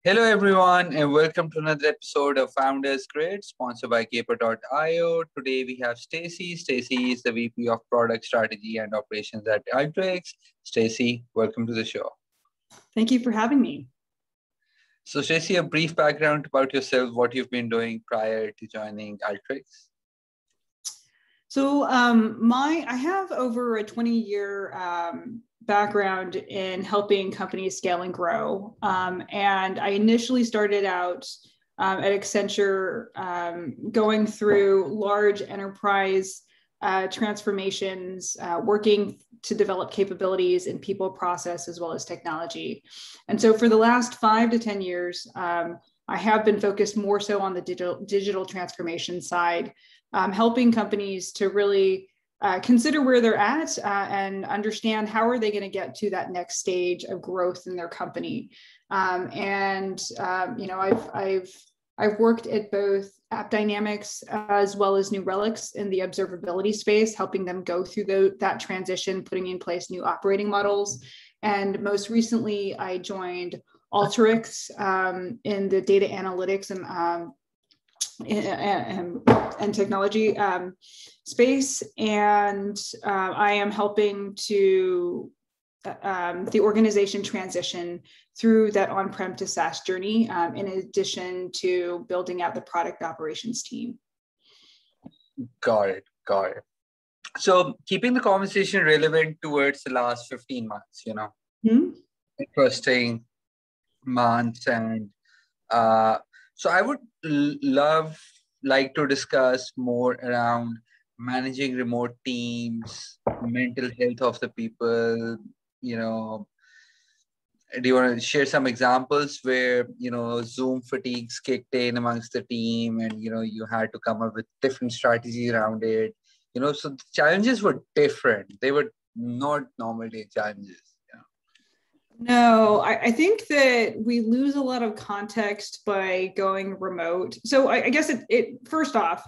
Hello, everyone, and welcome to another episode of Founders Grid, sponsored by Caper.io. Today, we have Stacie. Stacie is the VP of Product Strategy and Operations at Alteryx. Stacie, welcome to the show. Thank you for having me. So, Stacie, a brief background about yourself, what you've been doing prior to joining Alteryx. So, I have over a 20-year background in helping companies scale and grow. And I initially started out at Accenture going through large enterprise transformations, working to develop capabilities in people, process, as well as technology. And so for the last 5 to 10 years, I have been focused more so on the digital transformation side, helping companies to really consider where they're at and understand how are they going to get to that next stage of growth in their company. I've worked at both App Dynamics as well as New Relics in the observability space, helping them go through that transition, putting in place new operating models. And most recently, I joined Alteryx in the data analytics and technology space, and I am helping to the organization transition through that on-prem to SaaS journey, in addition to building out the product operations team. Got it. So keeping the conversation relevant towards the last 15 months, interesting months. And so I would like to discuss more around managing remote teams, mental health of the people. Do you want to share some examples where, Zoom fatigues kicked in amongst the team and, you had to come up with different strategies around it? So the challenges were different. They were not normal day challenges. No, I think that we lose a lot of context by going remote. So I guess it first off,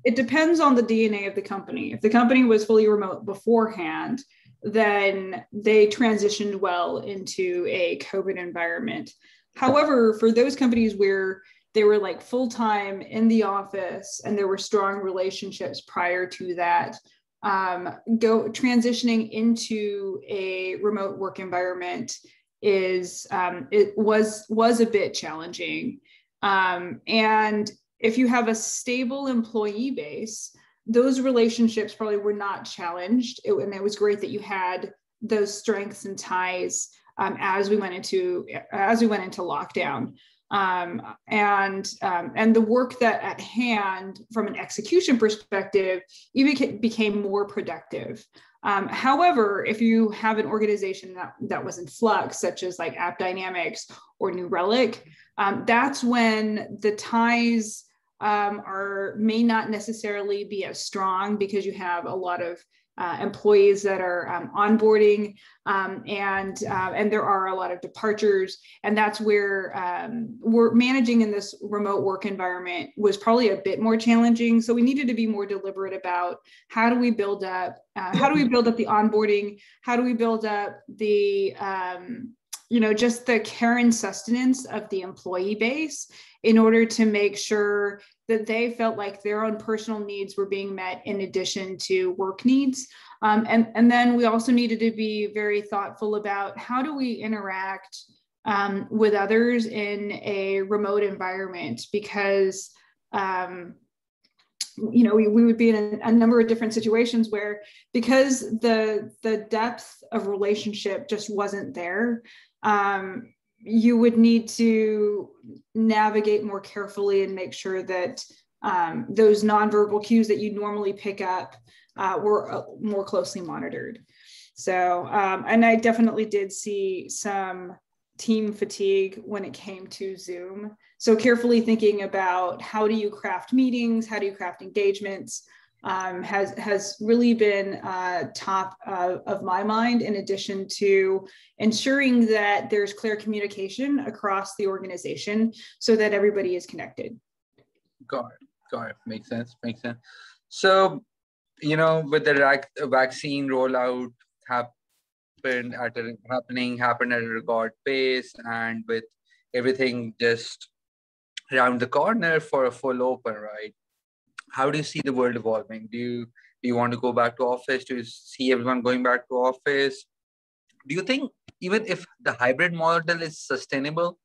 it depends on the DNA of the company. If the company was fully remote beforehand, then they transitioned well into a COVID environment. However, for those companies where they were like full-time in the office and there were strong relationships prior to that, transitioning into a remote work environment was a bit challenging. And if you have a stable employee base, those relationships probably were not challenged. And it was great that you had those strengths and ties as we went into lockdown. And the work that at hand from an execution perspective even became more productive. However, if you have an organization that was in flux, such as like App or New Relic, that's when the ties may not necessarily be as strong because you have a lot of employees that are onboarding, and there are a lot of departures, and that's where we're managing in this remote work environment was probably a bit more challenging. So we needed to be more deliberate about how do we build up the onboarding, how do we build up the just the care and sustenance of the employee base in order to make sure that they felt like their own personal needs were being met in addition to work needs. And then we also needed to be very thoughtful about how do we interact with others in a remote environment, because we would be in a number of different situations where, because the depth of relationship just wasn't there, you would need to navigate more carefully and make sure that those nonverbal cues that you normally pick up were more closely monitored. So, and I definitely did see some team fatigue when it came to Zoom. So carefully thinking about how do you craft meetings, how do you craft engagements, has really been top of my mind, in addition to ensuring that there's clear communication across the organization so that everybody is connected. Got it. Makes sense. So, with the vaccine rollout happened at a record pace, and with everything just around the corner for a full open, right? How do you see the world evolving? Do you want to go back to office? Do you see everyone going back to office? Do you think even if the hybrid model is sustainable?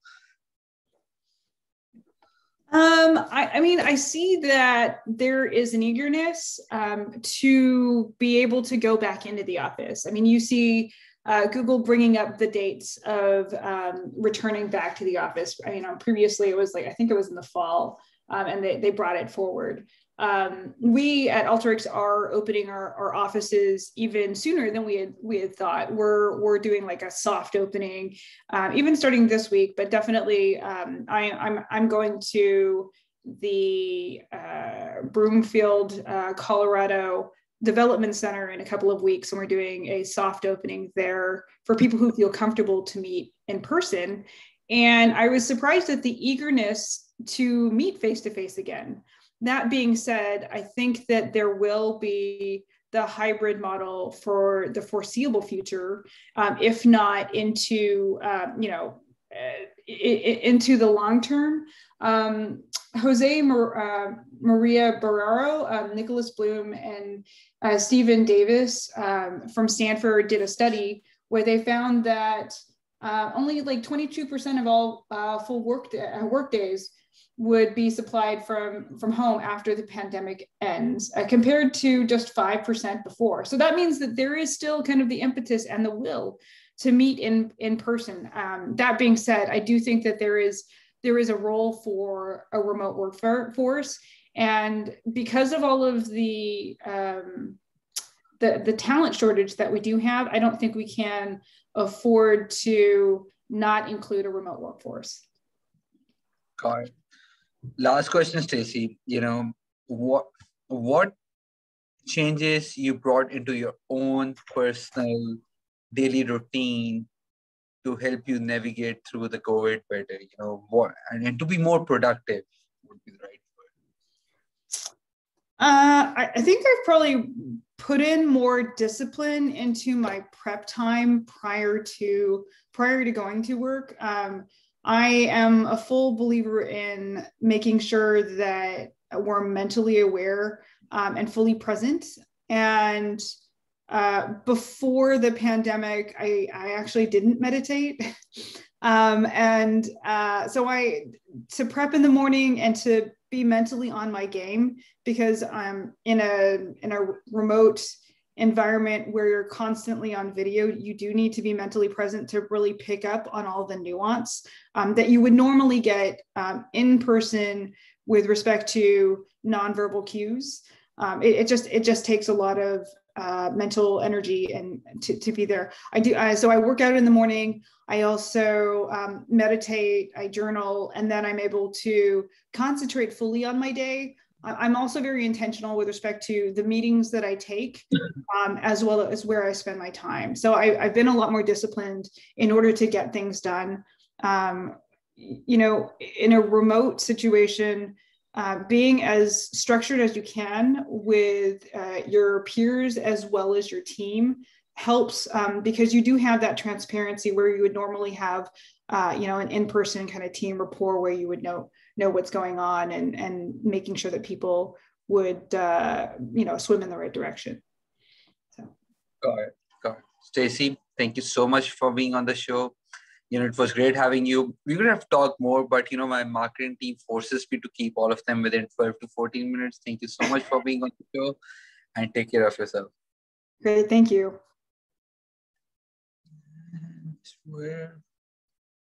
I mean, I see that there is an eagerness to be able to go back into the office. I mean, you see Google bringing up the dates of returning back to the office. You know, previously it was like, I think it was in the fall, and they brought it forward. We at Alteryx are opening our offices even sooner than we had thought. We're doing like a soft opening, even starting this week, but definitely I'm going to the Broomfield, Colorado Development Center in a couple of weeks, and we're doing a soft opening there for people who feel comfortable to meet in person. And I was surprised at the eagerness to meet face to face again. That being said, I think that there will be the hybrid model for the foreseeable future, if not into, into the long term. Jose Maria Barrero, Nicholas Bloom, and Stephen Davis from Stanford did a study where they found that only like 22% of all full work days would be supplied from home after the pandemic ends, compared to just 5% before. So that means that there is still kind of the impetus and the will to meet in person. That being said, I do think that there is a role for a remote workforce, and because of all of the talent shortage that we do have, I don't think we can afford to not include a remote workforce. Got it. Last question, Stacie. What changes you brought into your own personal daily routine to help you navigate through the COVID better? And to be more productive would be the right word. I think I've probably put in more discipline into my prep time prior to going to work. I am a full believer in making sure that we're mentally aware and fully present. And before the pandemic, I actually didn't meditate. So to prep in the morning and to be mentally on my game, because I'm in a remote environment where you're constantly on video, you do need to be mentally present to really pick up on all the nuance that you would normally get in person with respect to nonverbal cues. It just takes a lot of mental energy and to be there. So I work out in the morning. I also meditate, I journal, and then I'm able to concentrate fully on my day. I'm also very intentional with respect to the meetings that I take, as well as where I spend my time. So I've been a lot more disciplined in order to get things done. In a remote situation, being as structured as you can with your peers as well as your team helps, because you do have that transparency where you would normally have an in-person kind of team rapport where you would know what's going on and making sure that people would swim in the right direction. So. Got it. Stacie, thank you so much for being on the show. It was great having you. We could have talked more, but my marketing team forces me to keep all of them within 12 to 14 minutes. Thank you so much for being on the show, and take care of yourself. Great, thank you. Where